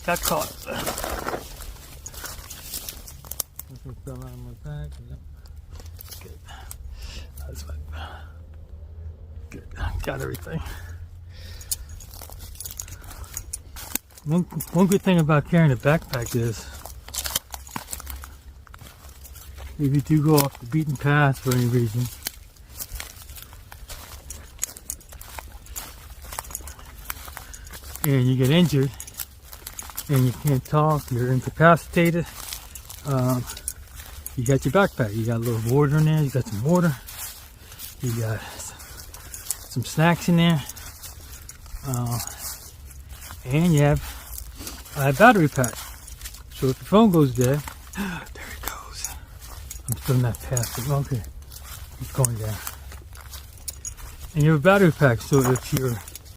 got caught. This fell out of my bag. Good. That's fine. Good. Got everything. One good thing about carrying a backpack is if you do go off the beaten path for any reason, and you get injured and you can't talk, you're incapacitated, you got your backpack. You got a little water in there, you got some water, you got some snacks in there, and you have a battery pack. So if the phone goes dead, there it goes. I'm still not past it. Okay, it's going down. And you have a battery pack, so if your